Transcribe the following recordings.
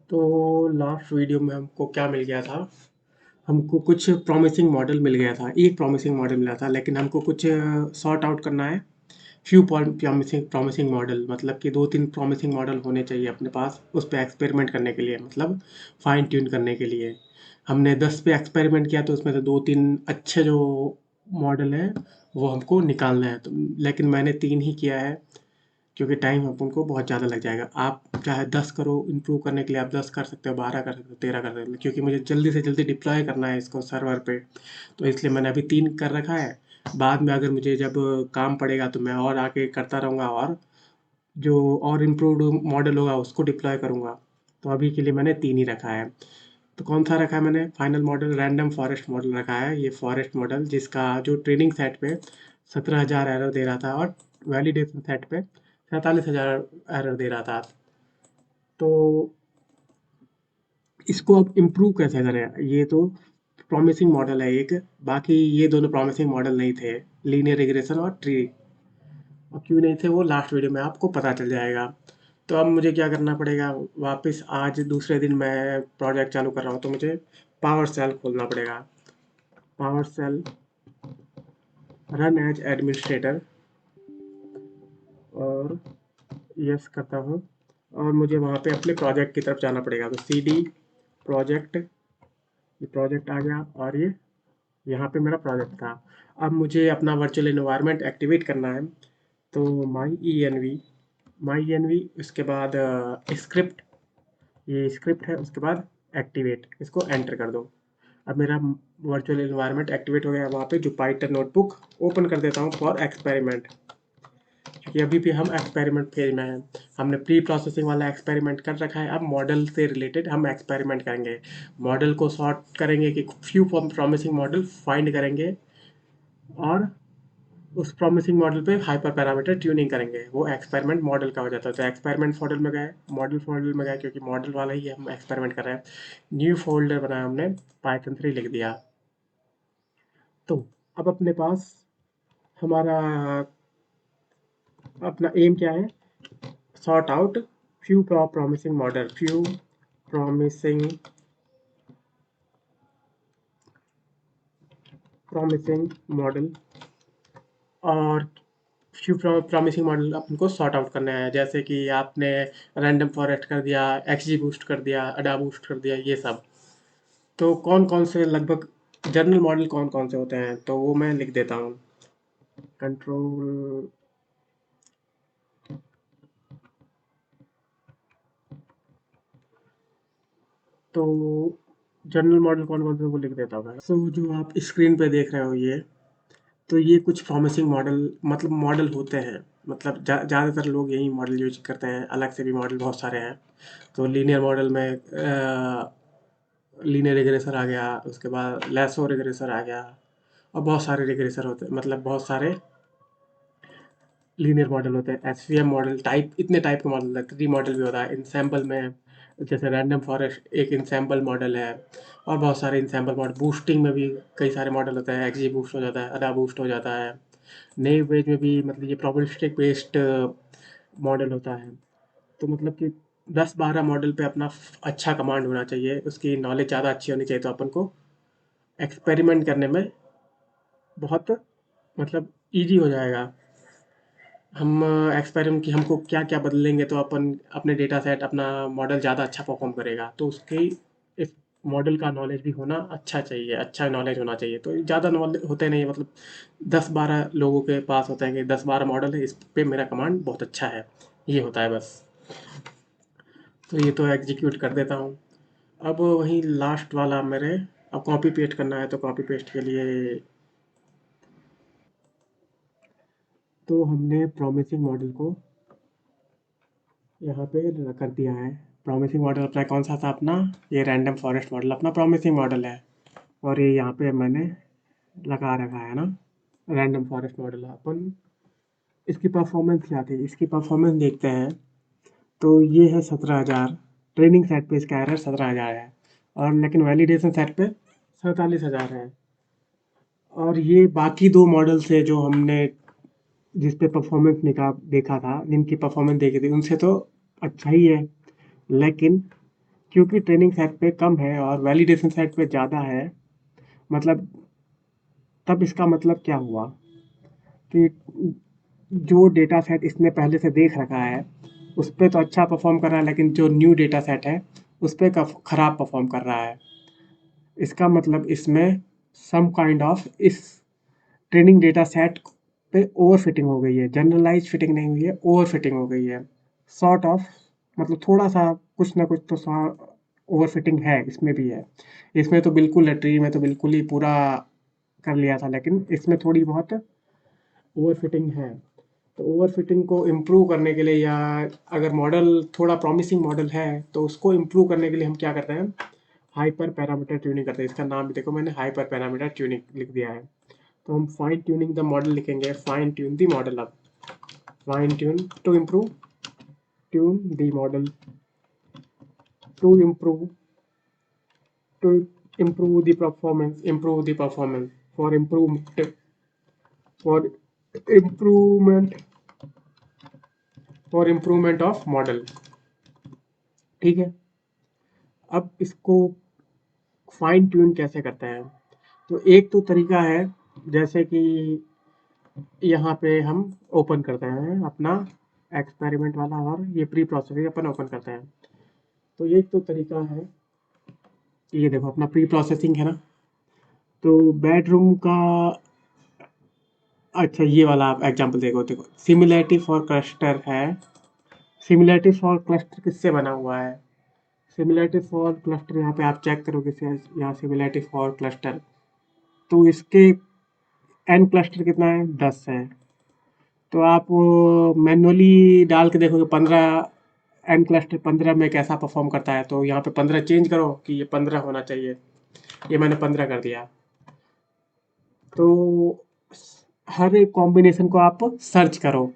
तो last video में हमको क्या मिल गया था, हमको कुछ प्रॉमिसिंग मॉडल मिल गया था, एक प्रॉमिसिंग मॉडल मिला था, लेकिन हमको कुछ सॉर्ट आउट करना है। फ्यू प्रॉमिसिंग प्रॉमिसिंग मॉडल मतलब कि 2-3 प्रॉमिसिंग मॉडल होने चाहिए अपने पास उस पे एक्सपेरिमेंट करने के लिए, मतलब फाइन ट्यून करने के लिए। हमने 10 पे एक्सपेरिमेंट किया तो उसमें से 2-3 अच्छे जो मॉडल हैं वो हमको निकालना है, तो लेकिन मैंने 3 ही किया है क्योंकि टाइम अपन को बहुत ज़्यादा लग जाएगा। आप चाहे 10 करो इम्प्रूव करने के लिए, आप 10 कर सकते हो, 12 कर सकते हो, 13 कर सकते हो, क्योंकि मुझे जल्दी से जल्दी डिप्लॉय करना है इसको सर्वर पे। तो इसलिए मैंने अभी 3 कर रखा है। बाद में अगर मुझे जब काम पड़ेगा तो मैं और आगे करता रहूँगा, और जो और इम्प्रूव्ड मॉडल होगा उसको डिप्लॉय करूँगा। तो अभी के लिए मैंने 3 ही रखा है। तो कौन सा रखा है मैंने? Final model random forest model रखा है। ये फॉरेस्ट मॉडल जिसका जो ट्रेनिंग सेट पे 17,000 एरर दे रहा था और वैलिडेशन सेट पे 47,000 एरर दे रहा था। तो इसको अब इम्प्रूव कैसे करें? ये तो प्रॉमिसिंग मॉडल है एक, बाकी ये दोनों प्रॉमिसिंग मॉडल नहीं थे, लीनियर रिग्रेशन और ट्री। और क्यों नहीं थे वो लास्ट वीडियो में आपको पता चल जाएगा। तो अब मुझे क्या करना पड़ेगा, वापस आज दूसरे दिन मैं प्रोजेक्ट चालू कर रहा हूँ तो मुझे पावर सेल खोलना पड़ेगा। PowerShell run as administrator और यस करता हूँ, और मुझे वहाँ पे अपने प्रोजेक्ट की तरफ जाना पड़ेगा। तो सी डी प्रोजेक्ट, ये प्रोजेक्ट आ गया और ये यहाँ पे मेरा प्रोजेक्ट था। अब मुझे अपना वर्चुअल एनवायरनमेंट एक्टिवेट करना है, तो माई एन वी उसके बाद स्क्रिप्ट, ये स्क्रिप्ट है, उसके बाद एक्टिवेट, इसको एंटर कर दो। अब मेरा वर्चुअल एनवायरनमेंट एक्टिवेट हो गया। वहाँ पे जो पाइथन नोटबुक ओपन कर देता हूँ फॉर एक्सपेरिमेंट, क्योंकि अभी भी हम एक्सपेरिमेंट फेज में हैं। हमने प्री प्रोसेसिंग वाला एक्सपेरिमेंट कर रखा है, अब मॉडल से रिलेटेड हम एक्सपेरिमेंट करेंगे। मॉडल को सॉर्ट करेंगे कि फ्यू प्रॉमिसिंग मॉडल फाइंड करेंगे, और उस प्रॉमिसिंग मॉडल पे हाइपर पैरामीटर ट्यूनिंग करेंगे। वो एक्सपेरिमेंट मॉडल का हो जाता है। तो एक्सपेरिमेंट फोल्डर में गए, मॉडल फोल्डर में गए, क्योंकि मॉडल वाला ही हम एक्सपेरिमेंट कर रहे हैं। न्यू फोल्डर बनाया हमने, पाइथन 3 लिख दिया। तो अब अपने पास हमारा अपना एम क्या है? Sort out few promising model, few promising promising model, और फ्यू प्रॉमिसिंग मॉडल अपन को सॉर्ट आउट करना है। जैसे कि आपने रैंडम फॉरेस्ट कर दिया, एक्सजी बूस्ट कर दिया, अडा बूस्ट कर दिया, ये सब। तो कौन कौन से लगभग जनरल मॉडल कौन कौन से होते हैं, तो वो मैं लिख देता हूँ। कंट्रोल, तो जनरल मॉडल कौन कौन से वो लिख देता हूँ मैं। सो जो आप स्क्रीन पे देख रहे हो ये, तो ये कुछ प्रॉमिसिंग मॉडल, मतलब मॉडल होते हैं। मतलब ज़्यादातर लोग यही मॉडल यूज करते हैं, अलग से भी मॉडल बहुत सारे हैं। तो लीनियर मॉडल में लीनियर रिग्रेसर आ गया, उसके बाद लेसो रिग्रेसर आ गया, और बहुत सारे रिग्रेसर होते हैं, मतलब बहुत सारे लीनियर मॉडल होते हैं। एचवीएम मॉडल टाइप, इतने टाइप के मॉडल है। 3 मॉडल भी होता है इंसैम्पल में, जैसे रैंडम फॉरेस्ट एक इंसैम्पल मॉडल है, और बहुत सारे इंसैम्पल मॉडल। बूस्टिंग में भी कई सारे मॉडल होते हैं, एक्सजी बूस्ट हो जाता है, अदा बूस्ट हो जाता है। नेव बेज में भी, मतलब ये प्रोबेबिलिस्टिक बेस्ड मॉडल होता है। तो मतलब कि 10-12 मॉडल पे अपना अच्छा कमांड होना चाहिए, उसकी नॉलेज ज़्यादा अच्छी होनी चाहिए, तो अपन को एक्सपेरिमेंट करने में बहुत, मतलब ईजी हो जाएगा। हम एक्सपेरिमेंट की हमको क्या क्या बदलेंगे तो अपन अपने डेटा सेट, अपना मॉडल ज़्यादा अच्छा परफॉर्म करेगा। तो उसकी इस मॉडल का नॉलेज भी होना अच्छा चाहिए, अच्छा नॉलेज होना चाहिए। तो ज़्यादा नॉलेज होते नहीं, मतलब 10-12 लोगों के पास होता है कि 10-12 मॉडल है, इस पे मेरा कमांड बहुत अच्छा है, ये होता है बस। तो ये तो एग्जीक्यूट कर देता हूँ। अब वही लास्ट वाला मेरे, अब कॉपी पेस्ट करना है, तो कॉपी पेस्ट के लिए तो हमने प्रॉमिसिंग मॉडल को यहाँ पे कर दिया है। प्रॉमिसिंग मॉडल अपना कौन सा था अपना? ये रैंडम फॉरेस्ट मॉडल अपना प्रॉमिसिंग मॉडल है, और ये यहाँ पे मैंने लगा रखा है ना, रैंडम फॉरेस्ट मॉडल। अपन इसकी परफॉर्मेंस क्या थी, इसकी परफॉर्मेंस देखते हैं। तो ये है 17,000, ट्रेनिंग सेट पे इसका एरर 17,000 है, और लेकिन वैलिडेशन सेट पे 47,000 है। और ये बाकी 2 मॉडल से जो हमने जिस पे परफॉर्मेंस देखा था, जिनकी परफॉर्मेंस देखी थी, उनसे तो अच्छा ही है। लेकिन क्योंकि ट्रेनिंग सेट पे कम है और वैलिडेशन सेट पे ज़्यादा है, मतलब तब इसका मतलब क्या हुआ कि जो डेटा सेट इसने पहले से देख रखा है उस पे तो अच्छा परफॉर्म कर रहा है, लेकिन जो न्यू डेटा सेट है उस पे खराब परफॉर्म कर रहा है। इसका मतलब इसमें सम काइंड ऑफ इस ट्रेनिंग डेटा सेट पे ओवर फिटिंग हो गई है, जनरलाइज फिटिंग नहीं हुई है, ओवर फिटिंग हो गई है। सॉर्ट ऑफ मतलब थोड़ा सा कुछ ना कुछ तो ओवर फिटिंग है, इसमें भी है। इसमें तो बिल्कुल है, ट्री में तो बिल्कुल ही पूरा कर लिया था, लेकिन इसमें थोड़ी बहुत ओवर फिटिंग है। तो ओवर फिटिंग को इम्प्रूव करने के लिए, या अगर मॉडल थोड़ा प्रॉमिसिंग मॉडल है तो उसको इम्प्रूव करने के लिए हम क्या करते हैं, हाइपर पैरामीटर ट्यूनिंग करते हैं। इसका नाम भी देखो, मैंने हाइपर पैरामीटर ट्यूनिंग लिख दिया है। तो हम फाइन ट्यूनिंग द मॉडल लिखेंगे, फाइन ट्यून द मॉडल। अब fine tune to improve, tune the model to improve, to improve the performance for for improvement improvement of model. ठीक है, अब इसको फाइन ट्यून कैसे करते हैं? तो एक तो तरीका है, जैसे कि यहाँ पे हम ओपन करते हैं अपना एक्सपेरिमेंट वाला, और ये प्री प्रोसेसिंग अपन ओपन करते हैं। तो ये एक तो तरीका है, ये देखो अपना प्री प्रोसेसिंग है ना। तो बेडरूम का, अच्छा ये वाला आप एग्जांपल देखो, देखो सिमिलैरिटी फॉर क्लस्टर है। सिमिलैरिटी फॉर क्लस्टर किससे बना हुआ है? सिमिलैरिटी फॉर क्लस्टर यहाँ पे आप चेक करोगे, यहाँ सिमिलैरिटी फॉर क्लस्टर, तो इसके एन क्लस्टर कितना है? 10 है। तो आप मैनुअली डाल के देखोगे 15, एन क्लस्टर 15 में कैसा परफॉर्म करता है। तो यहाँ पे 15 चेंज करो कि ये 15 होना चाहिए, ये मैंने 15 कर दिया। तो हर एक कॉम्बिनेशन को आप सर्च करो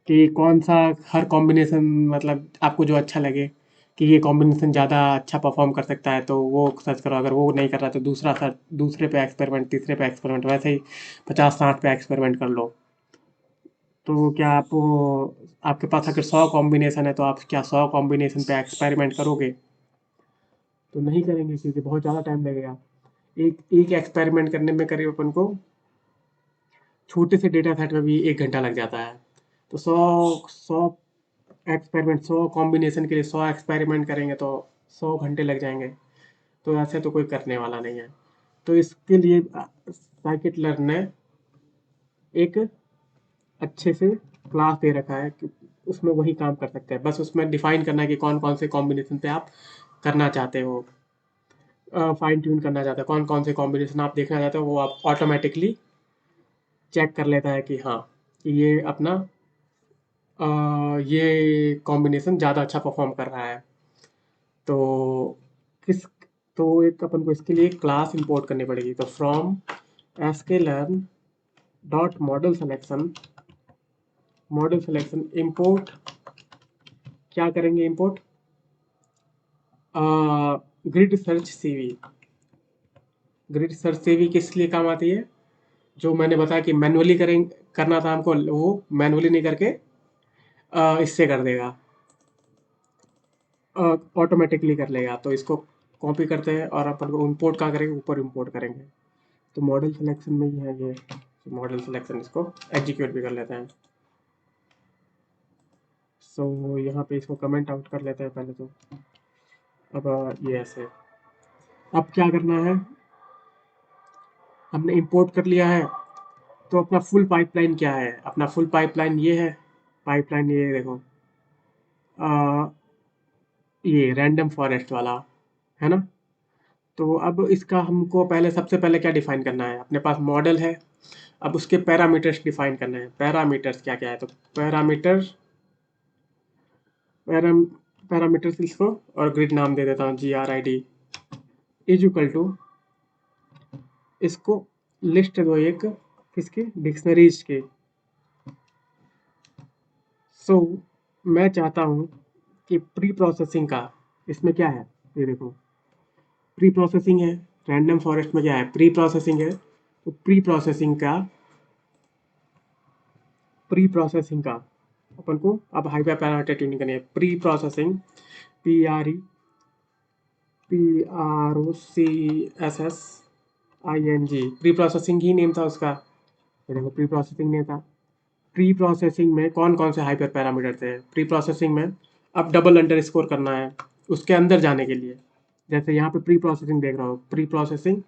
कि कौन सा, हर कॉम्बिनेशन मतलब आपको जो अच्छा लगे कि ये कॉम्बिनेशन ज़्यादा अच्छा परफॉर्म कर सकता है, तो वो सर्च करो। अगर वो नहीं कर रहा तो दूसरा सर्च, दूसरे पे एक्सपेरिमेंट, तीसरे पे एक्सपेरिमेंट, वैसे ही 50-60 पे एक्सपेरिमेंट कर लो। तो क्या आप आपके पास अगर 100 कॉम्बिनेशन है तो आप क्या 100 कॉम्बिनेशन पे एक्सपेरिमेंट करोगे? तो नहीं करेंगे, क्योंकि बहुत ज़्यादा टाइम लगेगा। एक एक एक्सपेरिमेंट करने में करीब अपन को छोटे से डेटा सेट में भी 1 घंटा लग जाता है। तो 100 कॉम्बिनेशन के लिए 100 एक्सपेरिमेंट करेंगे तो 100 घंटे लग जाएंगे। तो ऐसे तो कोई करने वाला नहीं है। तो इसके लिए साइकिट लर्न ने एक अच्छे से क्लास दे रखा है कि उसमें वही काम कर सकते हैं। बस उसमें डिफाइन करना है कि कौन कौन से कॉम्बिनेशन पे आप करना चाहते हो, फाइन ट्यून करना चाहते हो, कौन कौन से कॉम्बिनेशन आप देखना चाहते हो, वो आप ऑटोमेटिकली चेक कर लेता है कि हाँ, कि ये अपना ये कॉम्बिनेशन ज़्यादा अच्छा परफॉर्म कर रहा है। तो किस तो एक अपन को इसके लिए क्लास इंपोर्ट करनी पड़ेगी। तो from sklearn dot model selection import, क्या करेंगे import? Grid search CV. Grid search CV किस लिए काम आती है? जो मैंने बताया कि मैनुअली करना था हमको, वो मैनुअली नहीं करके इससे कर देगा, ऑटोमेटिकली कर लेगा। तो इसको कॉपी करते हैं और अपन को इंपोर्ट कहाँ करेंगे? ऊपर इंपोर्ट करेंगे। तो मॉडल सिलेक्शन में ही है ये मॉडल सिलेक्शन, इसको एग्जीक्यूट भी कर लेते हैं। सो यहाँ पे इसको कमेंट आउट कर लेते हैं पहले तो। अब ये ऐसे, अब क्या करना है, हमने इंपोर्ट कर लिया है। तो अपना फुल पाइपलाइन क्या है? अपना फुल पाइपलाइन ये है, पाइपलाइन ये देखो, आ, ये रैंडम फॉरेस्ट वाला है ना। तो अब इसका हमको पहले, सबसे पहले क्या डिफाइन करना है? अपने पास मॉडल है, अब उसके पैरामीटर्स डिफाइन करना है। पैरामीटर्स क्या क्या है? तो पैराम पैरामीटर्स इसको, और ग्रिड नाम दे देता हूँ GRID, इज इक्वल टू, इसको लिस्ट दो एक किसकी, डिक्शनरीज के। सो मैं चाहता हूँ कि प्री प्रोसेसिंग का, इसमें क्या है, ये देखो प्री प्रोसेसिंग है। रैंडम फॉरेस्ट में क्या है? प्री प्रोसेसिंग है। तो प्री प्रोसेसिंग का अपन को अब हाइपर पैरामीटर ट्यूनिंग करनी है। Preprocessing, PRE PROCSSING, preprocessing ही नेम था उसका। ये देखो प्री प्रोसेसिंग नेम था। प्री प्रोसेसिंग में कौन कौन से हाइपर पैरामीटर थे प्री प्रोसेसिंग में? अब डबल अंडर स्कोर करना है उसके अंदर जाने के लिए। जैसे यहाँ पे प्री प्रोसेसिंग देख रहा हो, प्री प्रोसेसिंग,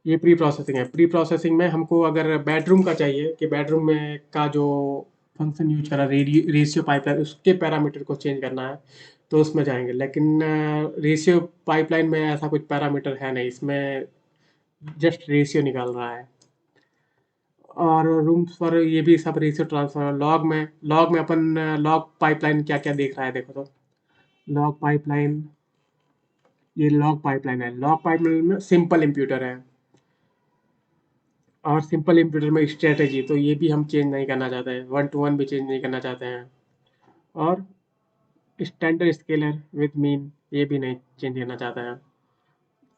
ये प्री प्रोसेसिंग है। प्री प्रोसेसिंग में हमको अगर बेडरूम का चाहिए कि बेडरूम में का जो फंक्शन यूज करा रेशियो पाइपलाइन उसके पैरामीटर को चेंज करना है तो उसमें जाएंगे। लेकिन रेशियो पाइपलाइन में ऐसा कुछ पैरामीटर है नहीं, इसमें जस्ट रेशियो निकाल रहा है। और रूम्स पर ये भी सब रेशियो ट्रांसफर। लॉग में अपन लॉग पाइपलाइन क्या क्या देख रहा है देखो तो। लॉग पाइपलाइन, ये लॉग पाइपलाइन है। लॉग पाइपलाइन में सिंपल इंप्यूटर है और सिंपल इंप्यूटर में स्ट्रेटेजी, तो ये भी हम चेंज नहीं करना चाहते हैं, वन टू वन भी चेंज नहीं करना चाहते हैं। और स्टैंडर्ड स्केलर विद मीन, ये भी नहीं चेंज करना चाहते हैं।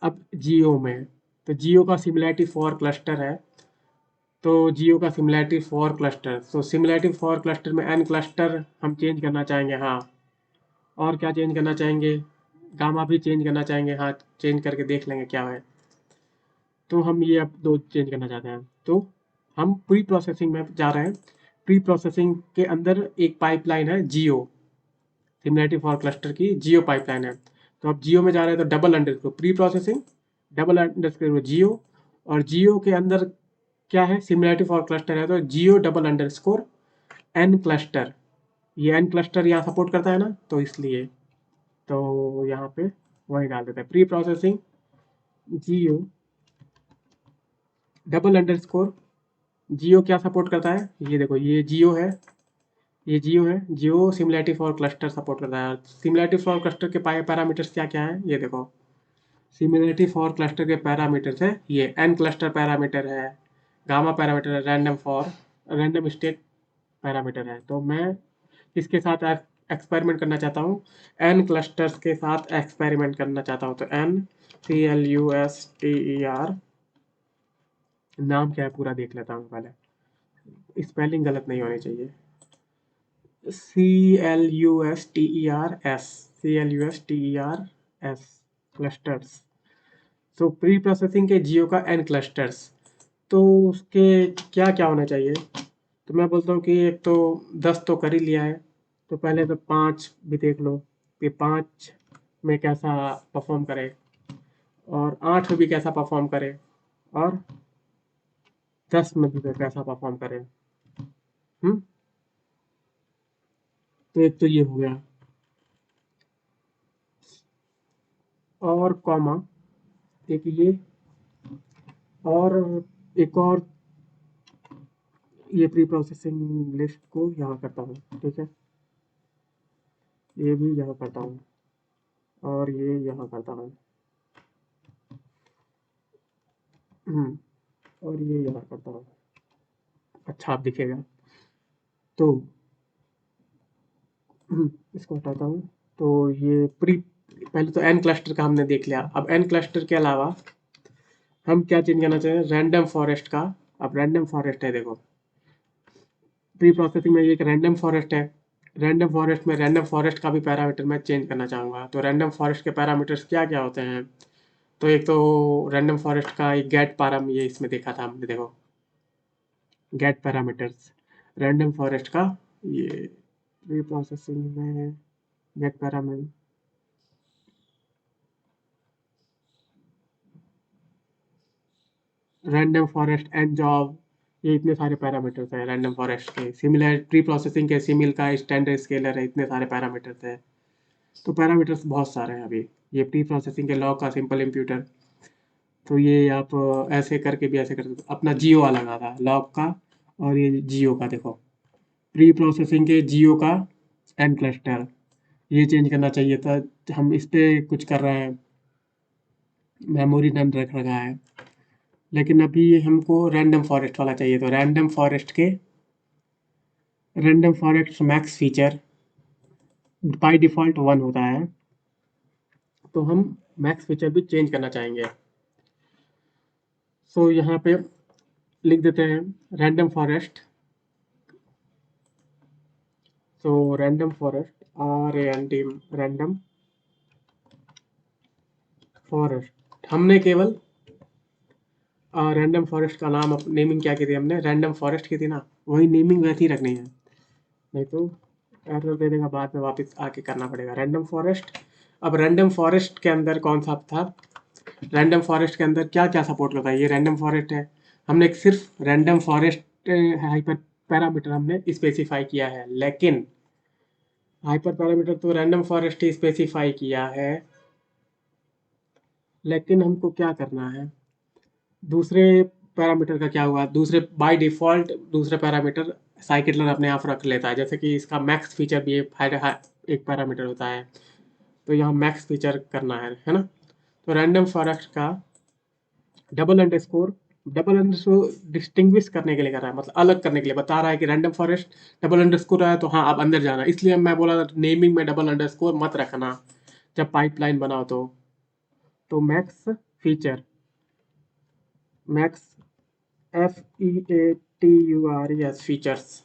अब जियो में, तो जियो का सिमिलैरिटी फॉर क्लस्टर है, तो जियो का सिमिलैरिटी फॉर क्लस्टर, तो सिमिलैरिटी फॉर क्लस्टर में एन क्लस्टर हम चेंज करना चाहेंगे। हाँ, और क्या चेंज करना चाहेंगे? गामा भी चेंज करना चाहेंगे। हाँ, चेंज करके देख लेंगे क्या है। तो हम ये अब दो चेंज करना चाहते हैं, तो हम प्री प्रोसेसिंग में जा रहे हैं। प्री प्रोसेसिंग के अंदर एक पाइपलाइन है जियो, सिमिलैरिटी फॉर क्लस्टर की जियो पाइपलाइन है। तो अब जियो में जा रहे हैं तो double underscore preprocessing, double underscore जियो, और जियो के अंदर क्या है? सिमिलैरिटी फॉर क्लस्टर है तो जियो डबल अंडरस्कोर एन क्लस्टर। ये एन क्लस्टर यहाँ सपोर्ट करता है ना, तो इसलिए तो यहाँ पे वही डाल देते हैं प्री प्रोसेसिंग जियो डबल अंडरस्कोर। जियो क्या सपोर्ट करता है? ये देखो, ये जियो है, ये जियो है। जियो सिमिलैरिटी फॉर क्लस्टर सपोर्ट करता है। सिमिलैरिटी फॉर क्लस्टर के पैरामीटर्स क्या क्या है ये देखो। सिमिलैरिटी फॉर क्लस्टर के पैरामीटर्स है ये, एन क्लस्टर पैरामीटर है, गामा पैरामीटर है, रैंडम स्टेट पैरामीटर है। तो मैं इसके साथ एक्सपेरिमेंट करना चाहता हूँ, एन क्लस्टर्स के साथ एक्सपेरिमेंट करना चाहता हूँ। तो NCLUSTER, नाम क्या है पूरा देख लेता हूँ पहले, स्पेलिंग गलत नहीं होनी चाहिए। CLUSTERS clusters. तो प्री प्रोसेसिंग के जियो का एन क्लस्टर्स, तो उसके क्या क्या होना चाहिए? तो मैं बोलता हूँ कि एक तो 10 तो कर ही लिया है, तो पहले तो 5 भी देख लो कि 5 में कैसा परफॉर्म करे, और 8 में भी कैसा परफॉर्म करे, और 10 में भी कैसा परफॉर्म करे। हम्म, तो एक तो ये हो गया, और कॉमा, एक ये, और एक और, ये प्री प्रोसेसिंग लिस्ट को यहाँ करता हूँ, ठीक है, ये भी यहाँ करता हूँ, और ये यहाँ करता हूँ, और ये यहाँ करता हूँ। अच्छा आप दिखेगा तो इसको हटाता हूँ। तो ये प्री, पहले तो एन क्लस्टर का हमने देख लिया। अब एन क्लस्टर के अलावा हम क्या चेंज करना चाहिए? रैंडम फॉरेस्ट का। अब रैंडम फॉरेस्ट है देखो, प्री प्रोसेसिंग में ये एक रैंडम फॉरेस्ट है। रैंडम फॉरेस्ट में रैंडम फॉरेस्ट का भी पैरामीटर मैं चेंज करना चाहूँगा। तो रैंडम फॉरेस्ट के पैरामीटर्स क्या क्या होते हैं? तो एक तो रैंडम फॉरेस्ट का एक गेट पैराम, ये इसमें देखा था हमने, देखो गेट पैरामीटर्स रैंडम फॉरेस्ट का, ये प्री प्रोसेसिंग में get parameter, random forest and job, ये इतने सारे पैरामीटर्स हैं रैंडम फॉरेस्ट के। सिमिलर प्री प्रोसेसिंग के सिमिल का स्टैंडर्ड स्केलर है, इतने सारे पैरामीटर्स हैं। तो पैरामीटर्स बहुत सारे हैं अभी। ये प्री प्रोसेसिंग के लॉग का सिंपल इंप्यूटर, तो ये आप ऐसे करके भी ऐसे कर सकते हो। अपना जियो वाला लगा था लॉग का, और ये जियो का देखो, प्री प्रोसेसिंग के जियो का एन क्लस्टर, ये चेंज करना चाहिए था। हम इस पे कुछ कर रहे हैं, मेमोरी नन रख रखा है, लेकिन अभी हमको रैंडम फॉरेस्ट वाला चाहिए। तो random forest max feature by default 1 होता है, तो हम मैक्स फीचर भी चेंज करना चाहेंगे। सो यहाँ पे लिख देते हैं random forest, so random forest RAND, random forest हमने केवल रैंडम फॉरेस्ट का नाम नेमिंग क्या की थी हमने, रैंडम फॉरेस्ट की थी ना, वही नेमिंग वैसी ही रखनी है, नहीं तो एरर दे देगा, बाद में वापस आके करना पड़ेगा रैंडम फॉरेस्ट। अब रैंडम फॉरेस्ट के अंदर कौन सा था, रैंडम फॉरेस्ट के अंदर क्या क्या सपोर्ट करता है, ये रैंडम फॉरेस्ट है, हमने एक सिर्फ रैंडम फॉरेस्ट हाइपर पैरामीटर हमने स्पेसिफाई किया है, लेकिन हाइपर पैरामीटर तो रैंडम फॉरेस्ट ही स्पेसिफाई किया है, लेकिन हमको क्या करना है, दूसरे पैरामीटर का क्या हुआ, दूसरे बाय डिफ़ॉल्ट दूसरे पैरामीटर scikit-learn अपने आप रख लेता है, जैसे कि इसका मैक्स फीचर भी एक पैरामीटर होता है, तो यहाँ मैक्स फीचर करना है ना? तो रैंडम फॉरेस्ट का डबल अंडरस्कोर डिस्टिंग्विश करने के लिए कर रहा है, मतलब अलग करने के लिए बता रहा है कि रैंडम फॉरेस्ट डबल अंडरस्कोर है तो हाँ अब अंदर जाना, इसलिए मैं बोला नेमिंग में डबल अंडरस्कोर मत रखना जब पाइपलाइन बनाओ तो max feature, max FEATURES features,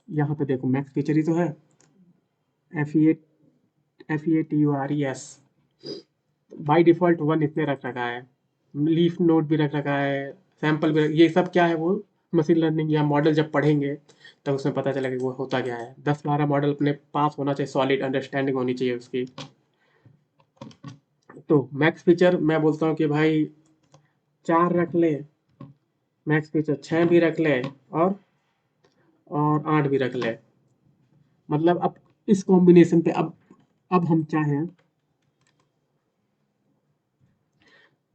यहाँ पे देखो मैक्स फीचर ही तो है, FEATURES बाय डिफ़ॉल्ट 1 इसने रख रखा है, लीफ नोड भी रख रखा है, सैंपल भी, ये सब क्या है वो मशीन लर्निंग या मॉडल जब पढ़ेंगे तब उसमें पता चलेगा कि वो होता क्या है, 10-12 मॉडल अपने पास होना चाहिए, सॉलिड अंडरस्टैंडिंग होनी चाहिए उसकी। तो मैक्स फीचर मैं बोलता हूँ कि भाई 4 रख ले, मैक्स फीचर 6 भी रख ले और 8 भी रख ले, मतलब अब इस कॉम्बिनेशन पे अब हम चाहें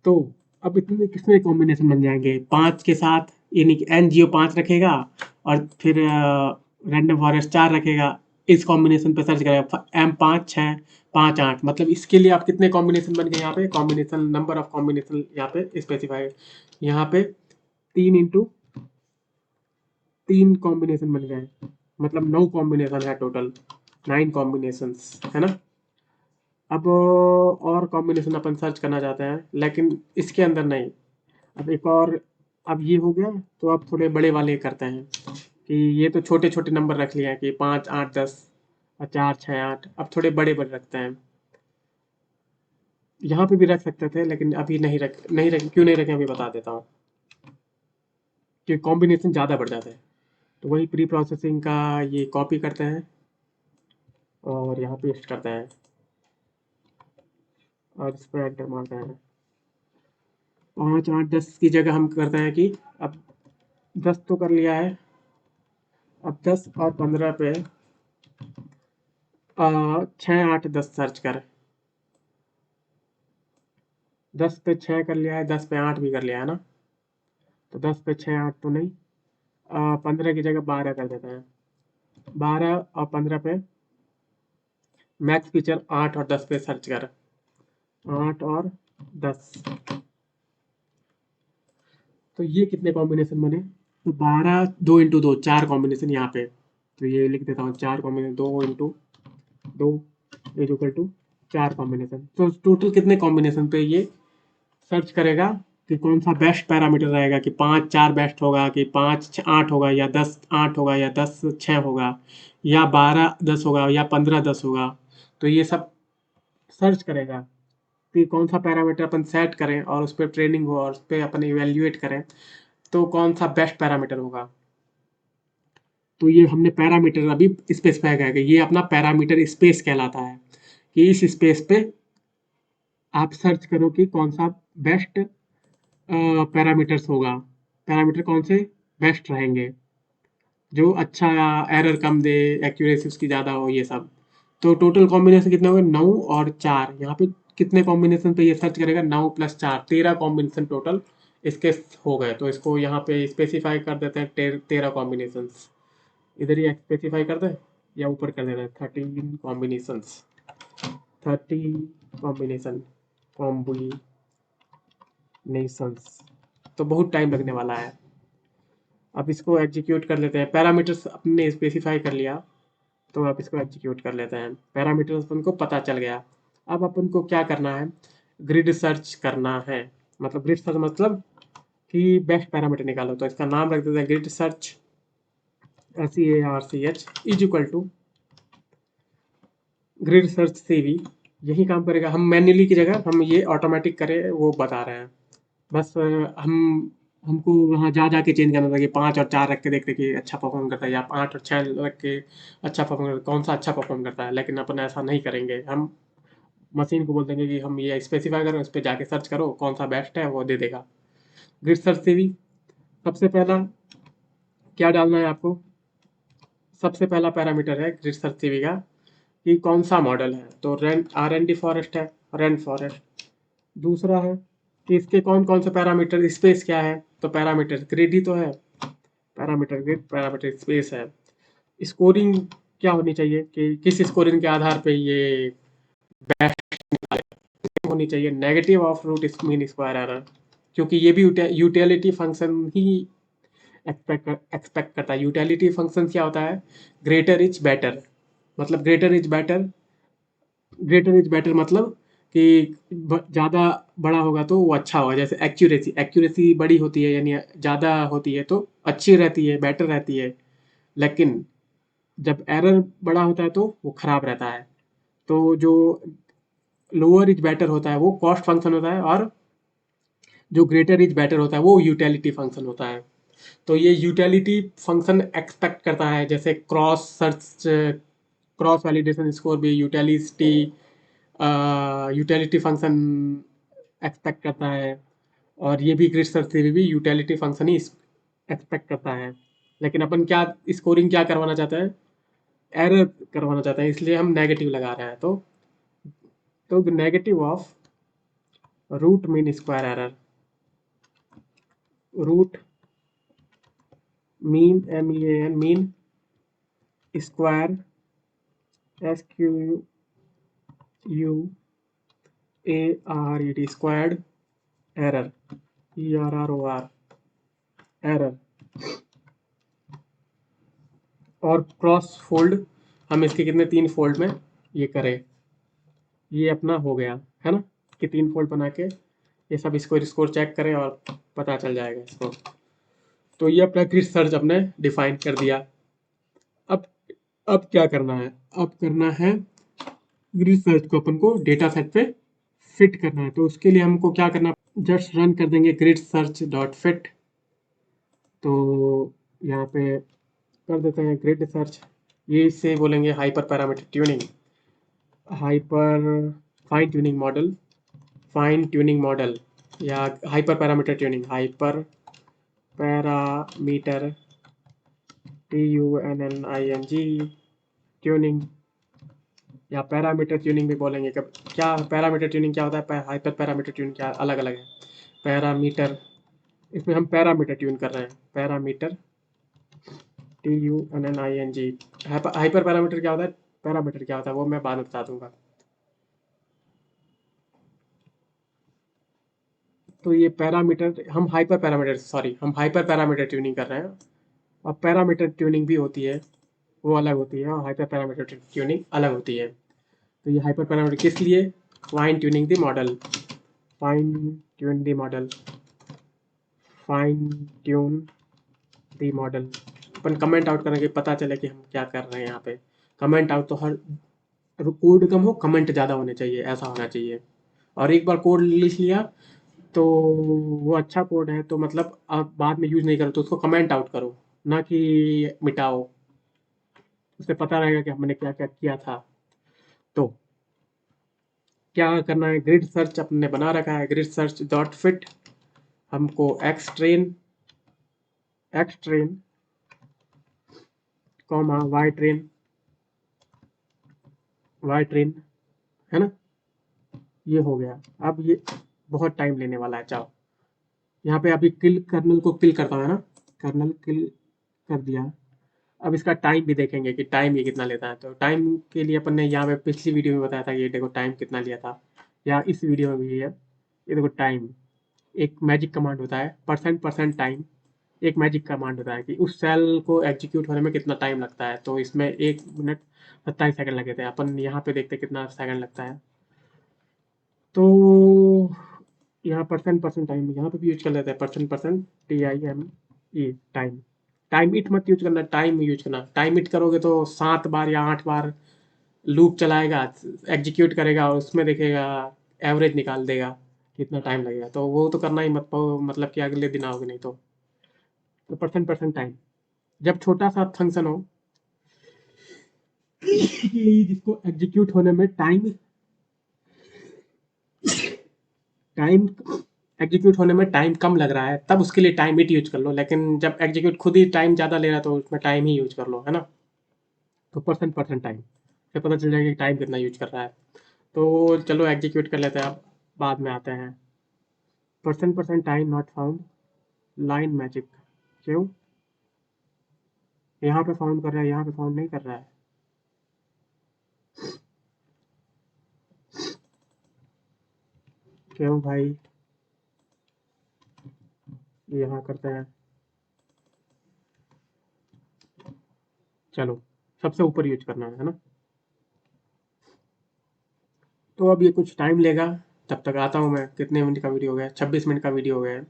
तो अब इतने कितने कॉम्बिनेशन बन जाएंगे 5 के साथ, यानी कि NGO 5 रखेगा और फिर रैंडम फॉरेस्ट 4 रखेगा, इस कॉम्बिनेशन पे सर्च करेगा M5 6 5 8, मतलब इसके लिए आप कितने कॉम्बिनेशन बन गए, यहाँ पे कॉम्बिनेशन नंबर ऑफ कॉम्बिनेशन यहाँ पे स्पेसिफाई, यहाँ पे 3 कॉम्बिनेशन बन गए, मतलब 9 कॉम्बिनेशन है टोटल, 9 कॉम्बिनेशंस है ना। अब और कॉम्बिनेशन अपन सर्च करना चाहते हैं लेकिन इसके अंदर नहीं, अब एक और, अब ये हो गया तो अब थोड़े बड़े वाले करते हैं कि ये तो छोटे छोटे नंबर रख लिए हैं कि 5 8 10 और 4 6 8, अब थोड़े बड़े बड़े रखते हैं, यहाँ पे भी रख सकते थे लेकिन अभी नहीं रख क्यों नहीं रखे अभी बता देता हूँ, कि कॉम्बिनेशन ज़्यादा बढ़ जाता है, तो वही प्री प्रोसेसिंग का ये कॉपी करते हैं और यहाँ पेस्ट करते हैं और इस पर एंटर मारते हैं, 5 8 10 की जगह हम करते हैं कि अब 10 तो कर लिया है, अब 10 और 15 पे 6 8 10 सर्च कर, 10 पे 6 कर लिया है, 10 पे 8 भी कर लिया है ना, तो 10 पे 6 8 तो नहीं, 15 की जगह 12 कर देते हैं, 12 और 15 पे मैक्स फीचर 8 और 10 पे सर्च कर, 8 और 10, तो ये कितने कॉम्बिनेशन बने, तो 12 2 इंटू 2 4 कॉम्बिनेशन यहाँ पे, तो ये लिख देता हूँ 4 combination, 2 into 2 is equal to 4 combination, तो टोटल कितने कॉम्बिनेशन पे ये सर्च करेगा कि कौन सा बेस्ट पैरामीटर रहेगा, कि 5 4 बेस्ट होगा, कि 5 8 होगा, या 10 8 होगा, या 10 6 होगा, या 12 10 होगा, या 15 10 होगा, तो ये सब सर्च करेगा कि कौन सा पैरामीटर अपन सेट करें और उस पर ट्रेनिंग हो और उस पर अपन इवेल्युएट करें तो कौन सा बेस्ट पैरामीटर होगा, तो ये हमने पैरामीटर अभी स्पेसिफाई करेगा, ये अपना पैरामीटर स्पेस कहलाता है, कि इस स्पेस पे आप सर्च करो कि कौन सा बेस्ट पैरामीटर्स होगा, पैरामीटर कौन से बेस्ट रहेंगे, जो अच्छा एरर कम दे, एक्यूरेसी उसकी ज़्यादा हो, ये सब, तो टोटल कॉम्बिनेशन कितने हो गए 9 और 4, यहाँ पे कितने कॉम्बिनेशन पे ये सर्च करेगा, 9 + 4 13 कॉम्बिनेशन टोटल इसके हो गए, तो इसको यहाँ पे स्पेसिफाई कर देते हैं 13 कॉम्बिनेशन, इधर ही स्पेसिफाई कर दें या ऊपर कर देते हैं 13 कॉम्बिनेशंस, 30 कॉम्बिनेशन कॉम्बिनेशंस, तो बहुत टाइम लगने वाला है, अब इसको एग्जीक्यूट कर लेते हैं, पैरामीटर्स अपने स्पेसिफाई कर लिया तो आप इसको एग्जीक्यूट कर लेते हैं, पैरामीटर्स अपन को पता चल गया, अब अपन को क्या करना है, ग्रिड सर्च करना है, मतलब ग्रिड सर्च मतलब कि बेस्ट पैरामीटर निकालो, तो इसका नाम रख देते हैं grid search, SEARCH is equal to grid search CV, यही काम करेगा। हम मैन्युअली की जगह हम ये ऑटोमेटिक करें वो बता रहे हैं। बस हमको वहाँ जा जा के चेंज करना था कि 5 और 4 रख के देखते कि अच्छा परफॉर्म करता है, या 8 और 6 रख के अच्छा परफॉर्म करता है, कौन सा अच्छा परफॉर्म करता है। लेकिन अपन ऐसा नहीं करेंगे, हम मशीन को बोल देंगे कि हम ये स्पेसिफाई करें, उस पर जाके सर्च करो कौन सा बेस्ट है, वो दे देगा। ग्रिड सर्च से भी सबसे पहला क्या डालना है आपको, सबसे पहला पैरामीटर है ग्रिड सर्च सीवी का कि कौन सा मॉडल है। तो ran R N D forest है, रेन फॉरेस्ट। दूसरा है कि इसके कौन कौन से पैरामीटर, स्पेस क्या है, तो पैरामीटर ग्रिड ही तो है, पैरामीटर ग्रिड पैरामीटर स्पेस है। स्कोरिंग क्या होनी चाहिए कि किस स्कोरिंग के आधार पे ये बेस्ट होनी चाहिए, negative of root mean square error, क्योंकि ये भी यूटिलिटी फंक्शन ही एक्सपेक्ट करता है। यूटिलिटी फंक्शन क्या होता है, ग्रेटर इज बेटर, मतलब ग्रेटर इज बेटर मतलब कि ज़्यादा बड़ा होगा तो वो अच्छा होगा। जैसे एक्यूरेसी, एक्यूरेसी बड़ी होती है यानी ज़्यादा होती है तो अच्छी रहती है, बेटर रहती है। लेकिन जब एरर बड़ा होता है तो वो खराब रहता है। तो जो लोअर इज बेटर होता है वो कॉस्ट फंक्शन होता है, और जो ग्रेटर इज बेटर होता है वो यूटिलिटी फंक्शन होता है। तो ये यूटिलिटी फंक्शन एक्सपेक्ट करता है, जैसे cross search, cross validation score भी यूटिलिटी यूटिलिटी फंक्शन एक्सपेक्ट करता है। और ये भी ग्रिड सर्च से भी यूटिलिटी फंक्शन ही एक्सपेक्ट करता है। लेकिन अपन क्या स्कोरिंग क्या करवाना चाहते हैं, एरर करवाना चाहते हैं, इसलिए हम नेगेटिव लगा रहे हैं। तो negative of root mean square error, root mean MEAN mean square SQUARED squared error, ERROR error. और क्रॉस फोल्ड हम इसके कितने 3 फोल्ड में ये करें, ये अपना हो गया है ना, कि 3 फोल्ड बना के ये सब स्कोर चेक करें और पता चल जाएगा इसको। तो ये अपना ग्रिड सर्च अपने डिफाइन कर दिया। अब अब क्या करना है, अब करना है ग्रिड सर्च को अपन को डेटा सेट पे फिट करना है। तो उसके लिए हमको क्या करना, जस्ट रन कर देंगे ग्रिड सर्च डॉट फिट। तो यहाँ पे कर देते हैं ग्रिड सर्च, ये इससे बोलेंगे hyperparameter tuning, hyper fine tuning model, fine tuning model, या hyperparameter tuning, hyperparameter TUNNING tuning, या पैरामीटर ट्यूनिंग भी बोलेंगे। कब क्या पैरामीटर ट्यूनिंग क्या होता है, हाइपर पैरामीटर ट्यूनिंग क्या, अलग अलग है। पैरामीटर, इसमें हम पैरामीटर ट्यून कर रहे हैं, पैरामीटर TUNNING। हाइपर पैरामीटर क्या होता है, पैरामीटर क्या होता है वो मैं बाद में बता दूंगा। तो ये पैरामीटर हम हाइपर पैरामीटर, सॉरी हम हाइपर पैरामीटर ट्यूनिंग कर रहे हैं। अब पैरामीटर ट्यूनिंग भी होती है, वो अलग होती है, और हाइपर पैरामीटर ट्यूनिंग अलग होती है। तो ये हाइपर पैरामीटर किस लिए, fine tuning the model, fine tune the model, fine tune the model. Upon comment out करेंगे, पता चले कि हम क्या कर रहे हैं यहाँ पे। कमेंट आउट तो हर कोड कम हो, कमेंट ज़्यादा होने चाहिए, ऐसा होना चाहिए। और एक बार कोड लिख लिया तो वो अच्छा कोड है, तो मतलब आप बाद में यूज़ नहीं करो तो उसको कमेंट आउट करो, ना कि मिटाओ। उससे पता रहेगा कि हमने क्या क्या किया था। तो क्या करना है, ग्रिड सर्च अपने बना रखा है, ग्रिड सर्च डॉट फिट। हमको X train comma Y train है ना, ये हो गया। अब ये बहुत टाइम लेने वाला है, चाहो यहाँ पे अभी किल कर्नल को किल करता है ना, कर्नल किल कर दिया। अब इसका टाइम भी देखेंगे कि टाइम ये कितना लेता है। तो टाइम के लिए अपन ने यहाँ पे पिछली वीडियो में बताया था कि ये देखो टाइम कितना लिया था, या इस वीडियो में भी है। ये देखो टाइम, एक मैजिक कमांड होता है परसेंट टाइम, एक मैजिक कमांड होता है कि उस सेल को एग्जीक्यूट होने में कितना टाइम लगता है। तो इसमें 1 मिनट 27 सेकंड लगे थे, अपन यहाँ पे देखते कितना सेकंड लगता है। तो यहाँ परसेंट टाइम यहाँ पे भी यूज कर लेते हैं, percent TIME time. Time it मत यूज करना, टाइम यूज करना। टाइम इट करोगे तो 7 बार या 8 बार लूप चलाएगा, एग्जीक्यूट करेगा और उसमें देखेगा, एवरेज निकाल देगा कितना टाइम लगेगा। तो वो तो करना ही मत पाओ, मतलब कि अगले दिन आओगे नहीं तो। परसेंट परसेंट टाइम, जब छोटा सा फंक्शन हो कि जिसको एग्जीक्यूट होने में टाइम टाइम एग्जीक्यूट होने में टाइम कम लग रहा है, तब उसके लिए टाइम इट यूज कर लो। लेकिन जब एग्जीक्यूट खुद ही टाइम ज़्यादा ले रहा है तो उसमें टाइम ही यूज कर लो, है ना। तो परसेंट परसेंट टाइम से पता चल जाएगा कि टाइम कितना यूज कर रहा है। तो चलो एग्जीक्यूट कर लेते हैं, अब बाद में आते हैं। Percent percent time not found, line magic. क्यों यहाँ पे फाउंड कर रहा है, यहाँ पे फाउंड नहीं कर रहा है? क्यों भाई, यहाँ करते हैं। चलो सबसे ऊपर यूज करना है ना। तो अब ये कुछ टाइम लेगा, तब तक आता हूँ मैं। कितने मिनट का वीडियो हो गया? 26 मिनट का वीडियो हो गया है।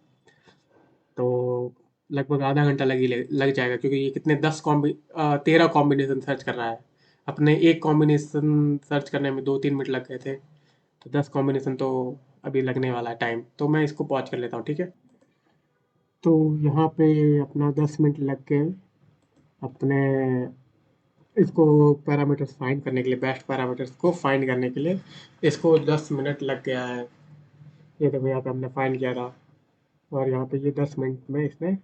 तो लगभग आधा घंटा लग जाएगा, क्योंकि ये कितने 13 कॉम्बिनेशन सर्च कर रहा है। अपने एक कॉम्बिनेशन सर्च करने में 2-3 मिनट लग गए थे, तो 10 कॉम्बिनेशन तो अभी लगने वाला है टाइम। तो मैं इसको पॉज कर लेता हूँ, ठीक है। तो यहाँ पे अपना 10 मिनट लग गए अपने इसको पैरामीटर्स फाइंड करने के लिए, बेस्ट पैरामीटर्स को फाइंड करने के लिए इसको 10 मिनट लग गया है। ये देखो यहाँ पे हमने फाइंड किया था, और यहाँ पे ये 10 मिनट में इसने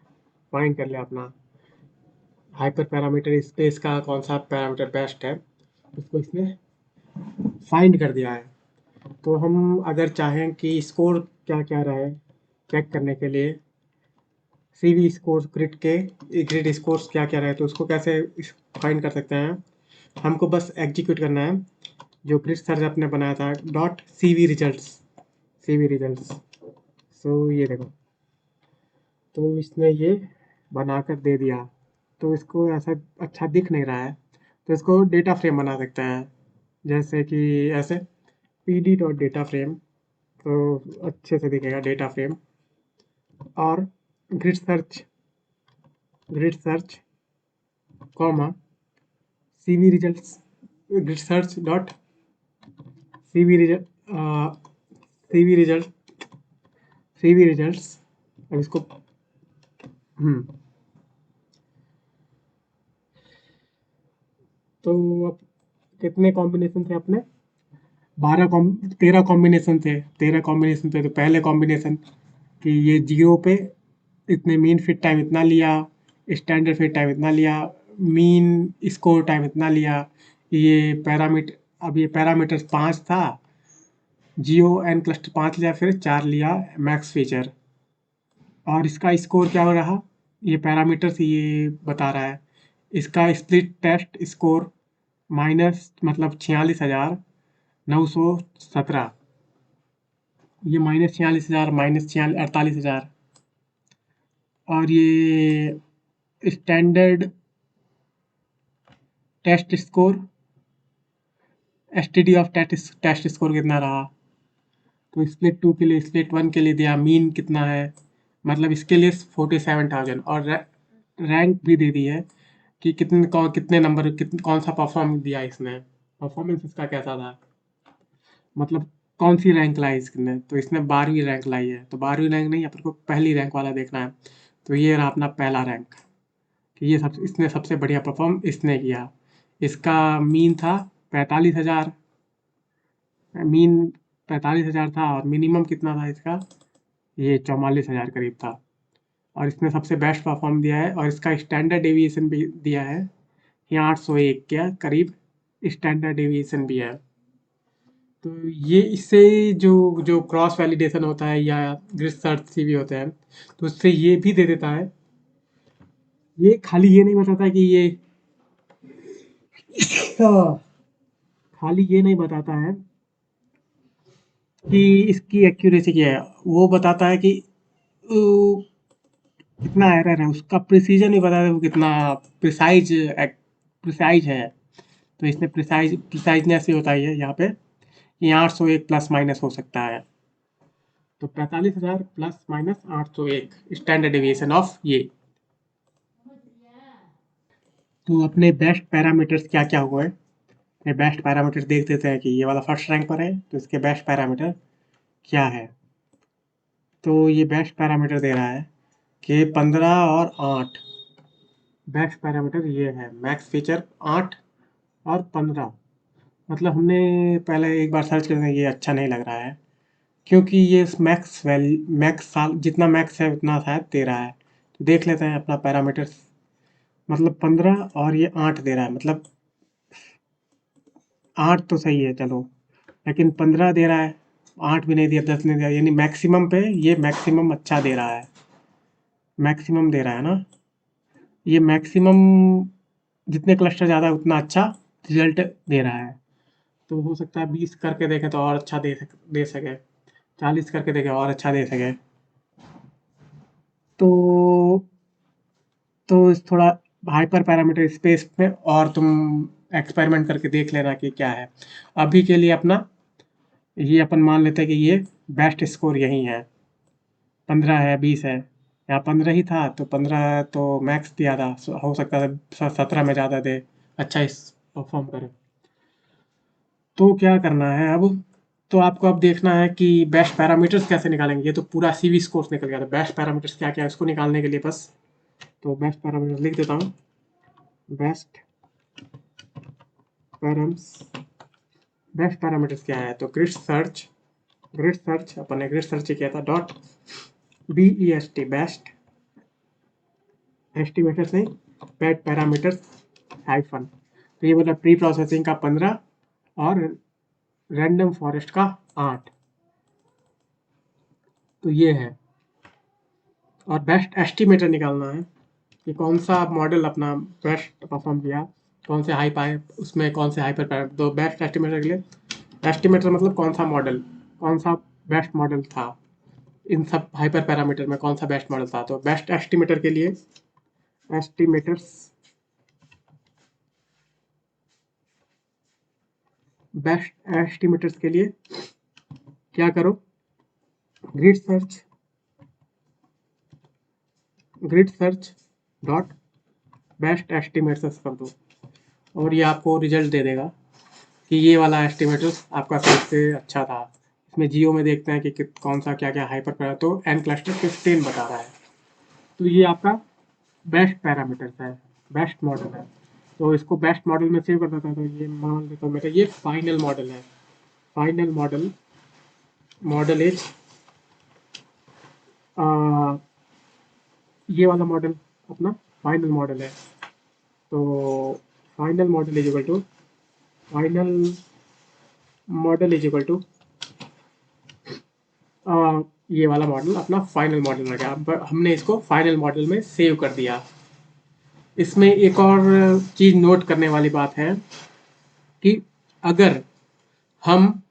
फाइंड कर लिया अपना हाइपर पैरामीटर स्पेस का कौन सा पैरामीटर बेस्ट है, उसको इसने फाइंड कर दिया है। तो हम अगर चाहें कि स्कोर क्या क्या रहे चेक करने के लिए, सीवी स्कोर ग्रिड स्कोर्स क्या क्या रहे, तो उसको कैसे फाइंड कर सकते हैं। हमको बस एग्जीक्यूट करना है जो ग्रिड सर्च आपने बनाया था, डॉट सी वी रिजल्ट्स। सो ये देखो, तो इसने ये बनाकर दे दिया। तो इसको ऐसा अच्छा दिख नहीं रहा है, तो इसको डेटा फ्रेम बना सकते हैं, जैसे कि ऐसे P D dot data frame. तो अच्छे से दिखेगा डेटा फ्रेम। और grid search comma cv results cv result cv results। अब इसको हम्म तो अब कितने कॉम्बिनेशन थे अपने? 13 कॉम्बिनेशन थे। तो पहले कॉम्बिनेशन कि ये जीरो पे इतने मीन फिट टाइम इतना लिया, स्टैंडर्ड फिट टाइम इतना लिया, मीन स्कोर टाइम इतना लिया। ये पैरामीटर, अब ये पैरामीटर 5 था, जियो एन क्लस्टर 5 लिया, फिर 4 लिया मैक्स फीचर। और इसका स्कोर क्या हो रहा, ये पैरामीटर्स ये बता रहा है। इसका स्प्लिट टेस्ट स्कोर माइनस मतलब 46,917। ये -46,000 -48,000। और ये standard test score, S T D of test score कितना रहा। तो स्प्लिट 2 के लिए, स्प्लिट 1 के लिए दिया मीन कितना है, मतलब इसके लिए 47,000। और रैंक भी दे दी है कि कितने नंबर कौन सा परफॉर्म दिया इसने, परफॉर्मेंस इसका कैसा था, मतलब कौन सी रैंक लाई इसने। तो इसने 12वीं रैंक लाई है। तो 12वीं रैंक नहीं, अपन को पहली रैंक वाला देखना है। तो ये रहा अपना पहला रैंक, कि ये इसने सबसे बढ़िया परफॉर्म इसने किया। इसका मीन था 45,000, मीन 45,000 था, और मिनिमम कितना था इसका, ये 44,000 करीब था। और इसने सबसे बेस्ट परफॉर्म दिया है, और इसका स्टैंडर्ड डेविएशन भी दिया है, ये 801 के करीब स्टैंडर्ड डेविएशन भी है। तो ये इससे जो जो क्रॉस वैलिडेशन होता है या रिसर्च सी भी होते हैं, तो उससे ये भी दे देता है। ये खाली ये नहीं बताता कि ये खाली ये नहीं बताता है कि इसकी एक्यूरेसी क्या है, वो बताता है कि कितना एरर है, उसका प्रिसीजन भी बताता है वो कितना प्रिसाइज है। तो इसमें प्रिसाइजनेस ही होता है यहाँ पे, ये 801 प्लस माइनस हो सकता है। तो 45,000 plus minus 801 standard deviation of ये। तो अपने बेस्ट पैरामीटर्स क्या क्या हुए, ये बेस्ट पैरामीटर देख देते हैं कि ये वाला फर्स्ट रैंक पर है तो इसके बेस्ट पैरामीटर क्या है। तो ये बेस्ट पैरामीटर दे रहा है कि 15 और 8 बेस्ट पैरामीटर ये है। मैक्स फीचर 8 और 15 मतलब हमने पहले एक बार सर्च करके ये अच्छा नहीं लग रहा है क्योंकि ये मैक्स साल जितना मैक्स है उतना शायद दे रहा है। तो देख लेते हैं अपना पैरामीटर। मतलब 15 और ये 8 दे रहा है, मतलब 8 तो सही है चलो, लेकिन 15 दे रहा है, 8 भी नहीं दिया, 10 नहीं दिया, यानी मैक्सिमम पे ये मैक्सिमम अच्छा दे रहा है। मैक्सिमम दे रहा है ना, ये मैक्सिमम जितने क्लस्टर ज़्यादा है उतना अच्छा रिजल्ट दे रहा है। तो हो सकता है 20 करके देखें तो और अच्छा दे सके, 40 करके देखें और अच्छा दे सके। तो थोड़ा हाइपर पैरामीटर स्पेस में और तुम एक्सपेरिमेंट करके देख लेना कि क्या है। अभी के लिए अपना ये अपन मान लेते हैं कि ये बेस्ट स्कोर यही है, 15 है, 20 है, यहाँ 15 ही था तो 15 तो मैक्स दिया था, हो सकता है 17 में ज़्यादा दे, अच्छा इस परफॉर्म करे। तो क्या करना है अब, तो आपको अब देखना है कि बेस्ट पैरामीटर्स कैसे निकालेंगे। ये तो पूरा सीवी स्कोर्स निकल गया था, बेस्ट पैरामीटर्स क्या क्या है उसको निकालने के लिए बस। तो बेस्ट पैरामीटर्स लिख देता हूँ, बेस्ट पैरम्स, बेस्ट पैरामीटर्स क्या है तो ग्रिड सर्च अपन ने ग्रिड सर्च किया था डॉट BEST बेस्ट एस्टिमेटर्स नहीं, बेस्ट पैरामीटर्स हाइफन। तो ये मतलब प्री प्रोसेसिंग का 15 और रैंडम फॉरेस्ट का 8, तो ये है। और बेस्ट एस्टिमेटर निकालना है कि कौन सा मॉडल अपना बेस्ट परफॉर्म किया, कौन से हाई पाए उसमें, कौन से हाइपर पाए। तो बेस्ट एस्टिमेटर के लिए, एस्टिमेटर मतलब कौन सा मॉडल, कौन सा बेस्ट मॉडल था इन सब हाइपर पैरामीटर में, कौन सा बेस्ट मॉडल था। तो बेस्ट एस्टिमेटर के लिए एस्टिमेटर्स, बेस्ट एस्टिमेटर्स के लिए क्या करो, grid search dot best estimators कर दो और ये आपको रिजल्ट दे देगा कि ये वाला एस्टिमेटर्स आपका सबसे अच्छा था। इसमें जियो में देखते हैं कि कौन सा क्या क्या हाइपर पैरा, तो एन क्लस्टर 15 बता रहा है। तो ये आपका बेस्ट पैरामीटर्स है, बेस्ट मॉडल है। तो इसको बेस्ट मॉडल में सेव कर देता हूँ, तो ये मान लेता हूँ मेरा ये फाइनल मॉडल है। फाइनल मॉडल इज ये वाला मॉडल अपना फाइनल मॉडल है। तो final model is equal to final model is equal to ये वाला मॉडल अपना फाइनल मॉडल रह गया। अब हमने इसको फाइनल मॉडल में सेव कर दिया। इसमें एक और चीज़ नोट करने वाली बात है कि अगर हम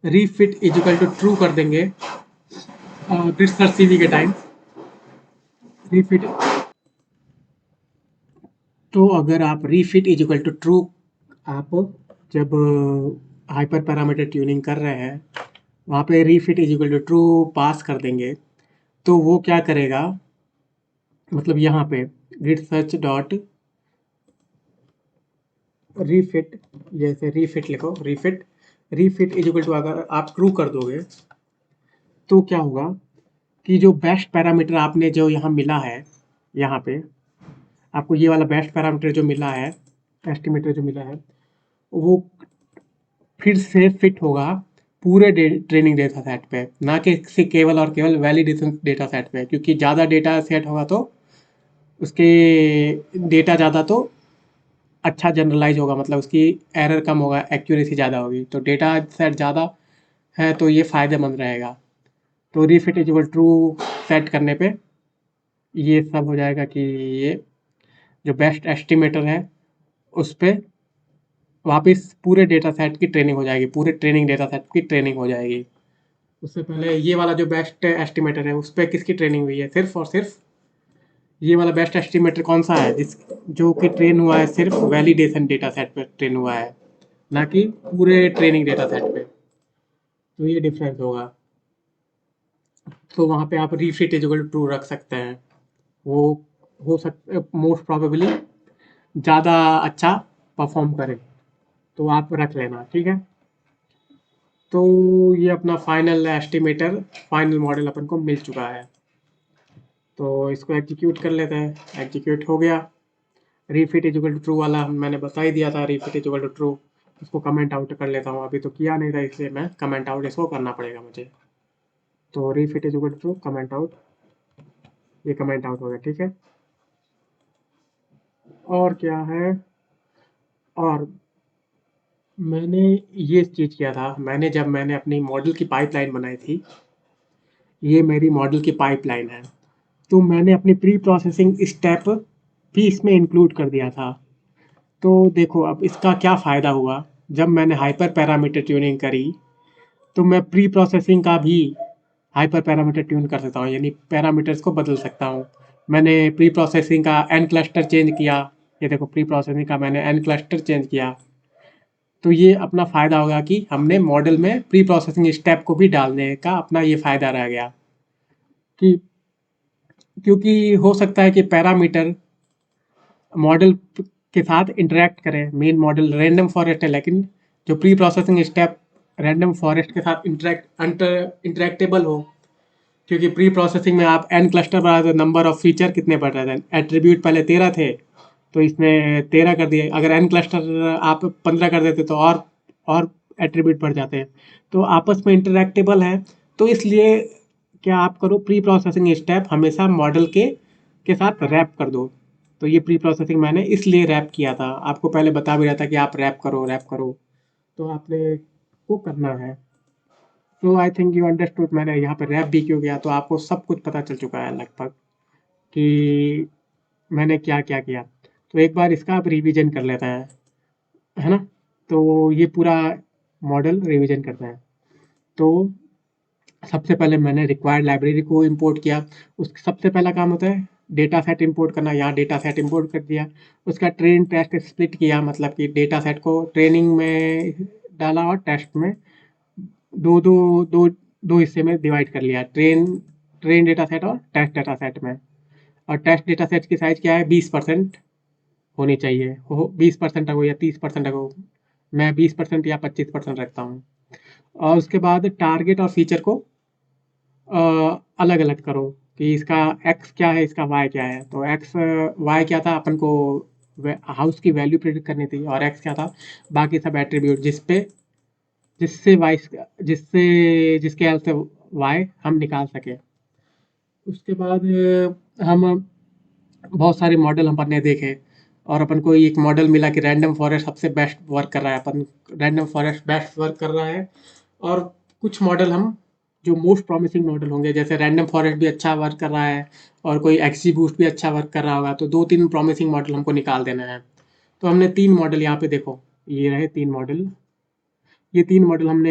रीफिट इजिकल टू ट्रू कर देंगे रिसर्च सीवी के टाइम, रीफिट, तो अगर आप रीफिट इजिकल टू ट्रू, आप जब हाइपर पैरामीटर ट्यूनिंग कर रहे हैं वहाँ पे रीफिट इजिकल टू ट्रू पास कर देंगे, तो वो क्या करेगा, मतलब यहाँ पे ग्रिड सर्च डॉट रीफिट, जैसे रीफिट लिखो, रीफिट इजिकल टू अगर आप ट्रू कर दोगे तो क्या होगा कि जो बेस्ट पैरामीटर आपने जो यहाँ मिला है, यहाँ पे आपको ये वाला बेस्ट पैरामीटर जो मिला है, एस्टिमेटर जो मिला है, वो फिर से फिट होगा पूरे ट्रेनिंग डेटा सेट पे, ना कि केवल और केवल वैलिडेशन डेटा सेट पे। क्योंकि ज़्यादा डेटा सेट होगा तो उसके डेटा ज़्यादा तो अच्छा जनरलाइज होगा, मतलब उसकी एरर कम होगा, एक्यूरेसी ज़्यादा होगी। तो डेटा सेट ज़्यादा है तो ये फ़ायदेमंद रहेगा। तो रीफिट इजिकल ट्रू सेट करने पे ये सब हो जाएगा कि ये जो बेस्ट एस्टिमेटर है उस पे वापस पूरे डेटा सेट की ट्रेनिंग हो जाएगी, पूरे ट्रेनिंग डेटा सेट की ट्रेनिंग हो जाएगी। उससे पहले ये वाला जो बेस्ट एस्टिमेटर है उस पर किसकी ट्रेनिंग हुई है, सिर्फ और सिर्फ ये वाला बेस्ट एस्टिमेटर कौन सा है जिस जो कि ट्रेन हुआ है सिर्फ वैलिडेशन डेटा सेट पर ट्रेन हुआ है, ना कि पूरे ट्रेनिंग डेटा सेट पे। तो ये डिफरेंस होगा। तो वहाँ पे आप रीफिट इजिकल ट्रू रख सकते हैं, वो हो सकता मोस्ट प्रोबेबली ज़्यादा अच्छा परफॉर्म करे। तो आप रख लेना, ठीक है। तो ये अपना फाइनल एस्टिमेटर, फाइनल मॉडल अपन को मिल चुका है। तो इसको एग्जीक्यूट कर लेते हैं। एग्जीक्यूट हो गया। रीफिट इक्वल टू ट्रू वाला मैंने बता ही दिया था, रीफिट इक्वल टू ट्रू। इसको कमेंट आउट कर लेता हूँ, अभी तो किया नहीं था इसलिए मैं कमेंट आउट इसको करना पड़ेगा मुझे। तो refit equal to true, comment out, ये कमेंट आउट हो गया, ठीक है। और क्या है, और मैंने ये चीज़ किया था, जब मैंने अपनी मॉडल की पाइपलाइन बनाई थी, ये मेरी मॉडल की पाइपलाइन है, तो मैंने अपनी प्री प्रोसेसिंग स्टेप भी इसमें इंक्लूड कर दिया था। तो देखो अब इसका क्या फ़ायदा हुआ, जब मैंने हाइपर पैरामीटर ट्यूनिंग करी, तो मैं प्री प्रोसेसिंग का भी हाइपर पैरामीटर ट्यून कर सकता हूँ, यानी पैरामीटर्स को बदल सकता हूँ। मैंने प्री प्रोसेसिंग का एन क्लस्टर चेंज किया, ये देखो प्री प्रोसेसिंग का मैंने एन क्लस्टर चेंज किया। तो ये अपना फ़ायदा होगा कि हमने मॉडल में प्री प्रोसेसिंग स्टेप को भी डालने का अपना ये फ़ायदा रह गया, कि क्योंकि हो सकता है कि पैरामीटर मॉडल के साथ इंटरेक्ट करें। मेन मॉडल रैंडम फॉरेस्ट है, लेकिन जो pre processing step random forest के साथ इंटरेक्टेबल हो, क्योंकि प्री प्रोसेसिंग में आप एन क्लस्टर बढ़ा तो नंबर ऑफ फीचर कितने बढ़ रहे थे, एट्रीब्यूट पहले 13 थे, तो इसमें 13 कर दिए। अगर एन क्लस्टर आप 15 कर देते तो और एट्रीब्यूट बढ़ जाते हैं। तो आपस में इंटरेक्टेबल है, तो इसलिए क्या आप करो, प्री प्रोसेसिंग स्टेप हमेशा मॉडल के साथ रैप कर दो। तो ये प्री प्रोसेसिंग मैंने इसलिए रैप किया था, आपको पहले बता भी रहा था कि आप रैप करो, तो आपने को करना है। तो आई थिंक यू अंडरस्टूड मैंने यहाँ पे रैप भी क्यों किया, तो आपको सब कुछ पता चल चुका है लगभग कि मैंने क्या क्या किया। तो एक बार इसका आप रिवीजन कर लेते हैं, है ना। तो ये पूरा मॉडल रिवीजन करते हैं। तो सबसे पहले मैंने रिक्वायर्ड लाइब्रेरी को इंपोर्ट किया। उस सबसे पहला काम होता है डेटा सेट इंपोर्ट करना, यहाँ डेटा सेट इंपोर्ट कर दिया। उसका ट्रेन टेस्ट स्प्लिट किया, मतलब कि डेटा सेट को ट्रेनिंग में डाला और टेस्ट में दो दो दो दो हिस्से में डिवाइड कर लिया, ट्रेन डेटा सेट और टेस्ट डेटा सेट में। और टेस्ट डेटा सेट की साइज क्या है, 20% होनी चाहिए, हो 20% हो या 30% हो। मैं 20% या 25% रखता हूँ। और उसके बाद टारगेट और फीचर को अलग अलग करो, कि इसका एक्स क्या है, इसका वाई क्या है। तो एक्स वाई क्या था, अपन को हाउस की वैल्यू प्रेडिक्ट करनी थी, और एक्स क्या था, बाकी सब एट्रीब्यूट जिससे वाई जिससे जिसके हेल्प से वाई हम निकाल सके। उसके बाद हम बहुत सारे मॉडल हम अपने देखे, और अपन को एक मॉडल मिला कि रैंडम फॉरेस्ट सबसे बेस्ट वर्क कर रहा है, अपन रैंडम फॉरेस्ट बेस्ट वर्क कर रहा है। और कुछ मॉडल हम जो मोस्ट प्रॉमिसिंग मॉडल होंगे, जैसे रैंडम फॉरेस्ट भी अच्छा वर्क कर रहा है, और कोई एक्सी बूस्ट भी अच्छा वर्क कर रहा होगा, तो 2-3 प्रॉमिसिंग मॉडल हमको निकाल देना है। तो हमने 3 मॉडल यहाँ पे देखो, ये रहे 3 मॉडल। ये 3 मॉडल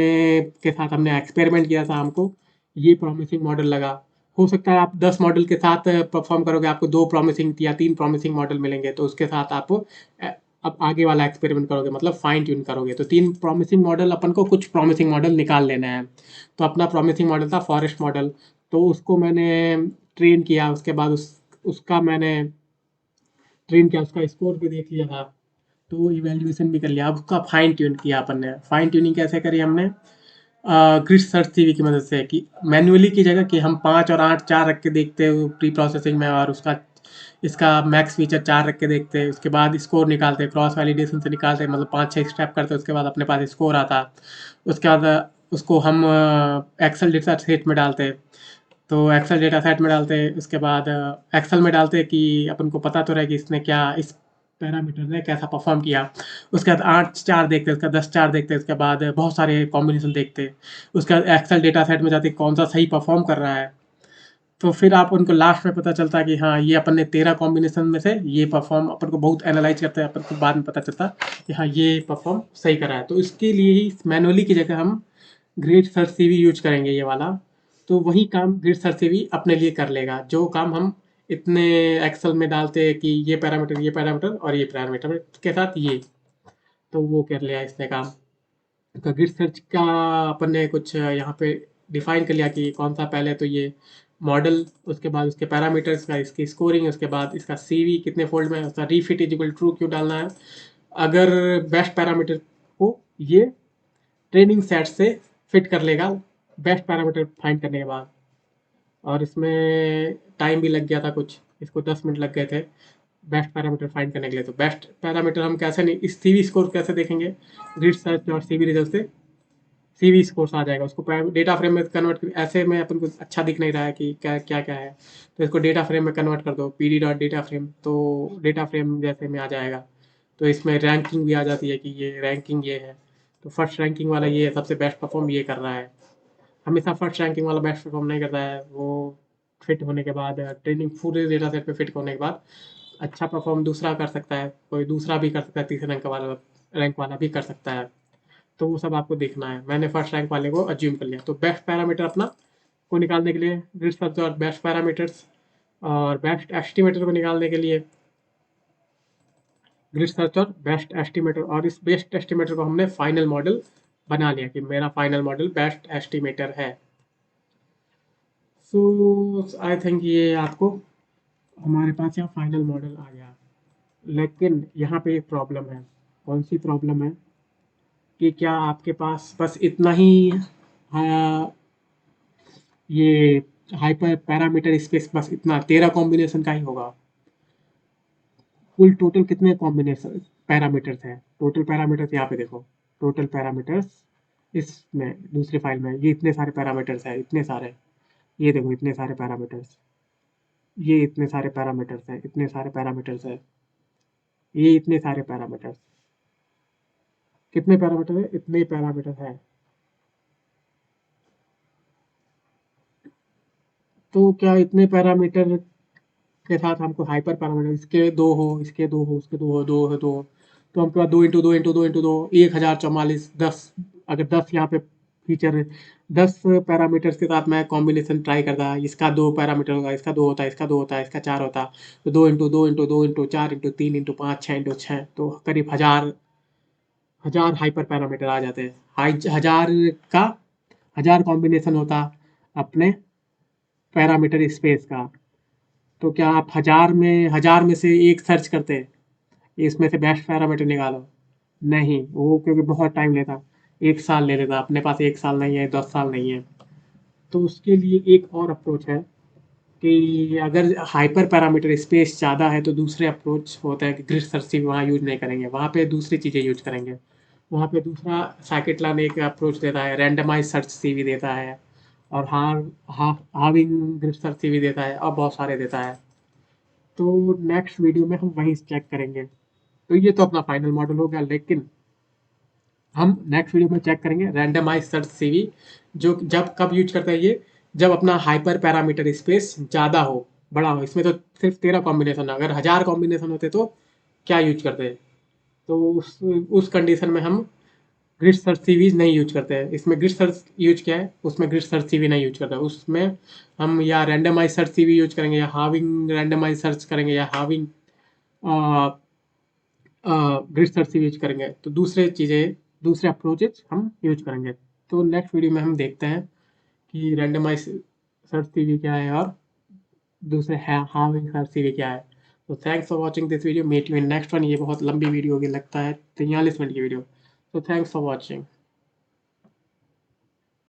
के साथ हमने एक्सपेरिमेंट किया था, हमको ये प्रॉमिसिंग मॉडल लगा। हो सकता है आप 10 मॉडल के साथ परफॉर्म करोगे, आपको 2 प्रॉमिसिंग या 3 प्रॉमिसिंग मॉडल मिलेंगे, तो उसके साथ आप अब आगे वाला एक्सपेरिमेंट करोगे, मतलब फाइन ट्यून करोगे। तो 3 प्रॉमिसिंग मॉडल, अपन को कुछ प्रॉमिसिंग मॉडल निकाल लेना है। तो अपना प्रॉमिसिंग मॉडल था फॉरेस्ट मॉडल, तो उसको मैंने ट्रेन किया। उसके बाद उसका मैंने ट्रेन किया, उसका स्कोर भी देख लिया था, तो इवैल्यूएशन भी कर लिया। अब उसका फाइन ट्यून किया अपन ने। फाइन ट्यूनिंग कैसे करी हमने, ग्रिड सर्च सीवी की मदद से, कि मैन्युअली की जगह कि हम 5 और 8 4 रख के देखते हो प्री प्रोसेसिंग में, और उसका इसका मैक्स फीचर 4 रख के देखते हैं। उसके बाद स्कोर निकालते, क्रॉस वैलिडेशन से निकालते, मतलब 5-6 स्टेप करते, उसके बाद अपने पास स्कोर आता। उसके बाद उसको हम एक्सेल डेटा सेट में डालते। तो एक्सेल डेटा सेट में डालते, उसके बाद एक्सेल में डालते कि अपन को पता तो रहे कि इसने क्या, इस पैरामीटर ने कैसा परफॉर्म किया। उसके बाद 8 चार देखते, उसका 10 चार देखते, उसके बाद बहुत सारे कॉम्बिनेशन देखते। उसके बाद एक्सेल डेटा सेट में जाते कौन सा सही परफॉर्म कर रहा है। तो फिर आप उनको लास्ट में पता चलता है कि हाँ, ये अपन ने 13 कॉम्बिनेशन में से ये परफॉर्म, अपन को बहुत एनालाइज करते हैं, अपन को बाद में पता चलता कि हाँ, ये परफॉर्म सही करा है। तो इसके लिए ही मैनुअली की जगह हम ग्रेट सर्च सीवी यूज करेंगे, ये वाला। तो वही काम ग्रेट सर्च सीवी अपने लिए कर लेगा, जो काम हम इतने एक्सेल में डालते हैं कि ये पैरामीटर और ये पैरामीटर के साथ ये, तो वो कर लिया इसने काम। तो ग्रिड सर्च का अपन ने कुछ यहाँ पे डिफाइन कर लिया कि कौन सा, पहले तो ये मॉडल, उसके बाद उसके पैरामीटर्स का, इसकी स्कोरिंग, उसके बाद इसका सीवी कितने फोल्ड में है, उसका रीफिट इज इक्वल ट्रू क्यों डालना है। अगर बेस्ट पैरामीटर को ये ट्रेनिंग सेट से फिट कर लेगा बेस्ट पैरामीटर फाइंड करने के बाद। और इसमें टाइम भी लग गया था कुछ, इसको 10 मिनट लग गए थे बेस्ट पैरामीटर फाइंड करने के लिए। तो बेस्ट पैरामीटर हम कैसे नहीं, इस सीवी स्कोर कैसे देखेंगे, ग्रिड सर्च और सीवी रिजल्ट से सीवी स्कोर्स आ जाएगा। उसको डेटा फ्रेम में कन्वर्ट कर, ऐसे में अपन को अच्छा दिख नहीं रहा है कि क्या क्या क्या है, तो इसको डेटा फ्रेम में कन्वर्ट कर दो, P D dot data frame, तो डेटा फ्रेम जैसे में आ जाएगा। तो इसमें रैंकिंग भी आ जाती है कि ये रैंकिंग ये है, तो फर्स्ट रैंकिंग वाला ये है, सबसे बेस्ट परफॉर्म ये कर रहा है। हमेशा फर्स्ट रैंकिंग वाला बेस्ट परफॉर्म नहीं करता है, वो फिट होने के बाद, ट्रेनिंग पूरे डेटा सेट पे फिट होने के बाद अच्छा परफॉर्म दूसरा कर सकता है, कोई दूसरा भी कर सकता है, तीसरे रैंक वाला भी कर सकता है। तो वो सब आपको देखना है। मैंने फर्स्ट रैंक वाले को अज्यूम कर लिया। तो बेस्ट पैरामीटर अपना को निकालने के लिए ग्रिड सर्च और बेस्ट पैरामीटर्स, और बेस्ट एस्टिमेटर को निकालने के लिए ग्रिड सर्च और बेस्ट एस्टिमेटर, और इस बेस्ट एस्टिमेटर को हमने फाइनल मॉडल बना लिया कि मेरा फाइनल मॉडल बेस्ट एस्टिमेटर है। सो आई थिंक ये आपको हमारे पास यहाँ फाइनल मॉडल आ गया। लेकिन यहाँ पे एक प्रॉब्लम है। कौन सी प्रॉब्लम है कि क्या आपके पास बस इतना ही ये हाइपर पैरामीटर स्पेस, बस इतना 13 कॉम्बिनेशन का ही होगा? कुल टोटल कितने कॉम्बिनेशन पैरामीटर्स हैं? टोटल पैरामीटर्स यहाँ पे देखो, टोटल पैरामीटर्स इसमें दूसरी फाइल में, ये इतने सारे पैरामीटर्स हैं, इतने सारे, ये देखो इतने सारे पैरामीटर्स, ये इतने सारे पैरामीटर्स हैं, इतने सारे पैरामीटर्स हैं, ये इतने सारे पैरामीटर्स, कितने पैरामीटर है, इतने पैरामीटर है। तो क्या इतने पैरामीटर के साथ हमको हाइपर पैरामीटर, इसके दो हो, इसके दो हो, उसके दो हो, दो हो, दो हो, तो हमके पास 2 इंटू 2 इंटू 2 इंटू 2 1044, 10, अगर 10 यहाँ पे फीचर है, 10 पैरामीटर्स के साथ मैं कॉम्बिनेशन ट्राई करता, इसका 2 पैरामीटर होगा, इसका 2 होता है, इसका 2 होता है, इसका 4 होता, तो 2 into 2 into 2 into 4 into 3 into 5 6 into करीब हजार, हजार हाइपर पैरामीटर आ जाते हैं। हजार का हजार कॉम्बिनेशन होता अपने पैरामीटर स्पेस का। तो क्या आप हजार में से एक सर्च करते हैं, इसमें से बेस्ट पैरामीटर निकालो? नहीं, वो क्योंकि बहुत टाइम लेता, 1 साल ले लेता, अपने पास 1 साल नहीं है, 10 साल नहीं है। तो उसके लिए एक और अप्रोच है कि अगर हाइपर पैरामीटर स्पेस ज़्यादा है तो दूसरे अप्रोच होता है कि ग्रिड सर्च सी वहाँ यूज नहीं करेंगे, वहाँ पे दूसरी चीज़ें यूज करेंगे। वहाँ पे दूसरा साइकिट-लान एक अप्रोच देता है, रैंडमाइज सर्च सीवी देता है, और हार्विंग ग्रिड सर्च सीवी देता है, और बहुत सारे देता है। तो नेक्स्ट वीडियो में हम वहीं चेक करेंगे। तो ये तो अपना फाइनल मॉडल हो गया, लेकिन हम नेक्स्ट वीडियो में चेक करेंगे रैंडमाइज सर्च सीवी, जो जब कब यूज करता है ये, जब अपना हाइपर पैरामीटर स्पेस ज़्यादा हो, बड़ा हो। इसमें तो सिर्फ 13 कॉम्बिनेशन है, अगर 1000 कॉम्बिनेशन होते तो क्या यूज करते? तो उस कंडीशन में हम ग्रिड सर्च सीवी नहीं यूज करते हैं। इसमें ग्रिड सर्च यूज किया है, उसमें ग्रिड सर्च सीवी नहीं यूज करते। उसमें हम या रैंडमाइज सर्च सीवी यूज करेंगे, या हाविंग रैंडमाइज सर्च करेंगे, या हाविंग ग्रिड सर्च यूज करेंगे। तो दूसरे अप्रोचेज हम यूज करेंगे। तो नेक्स्ट वीडियो में हम देखते हैं कि रैंडमाइज सर्च सीवी क्या है, और दूसरे हाविंग सर्च सीवी क्या है। तो thanks for watching this video, meet you in next one. ये बहुत लंबी वीडियो होगी, लगता है 43 मिनट की वीडियो। तो थैंक्स फॉर वॉचिंग।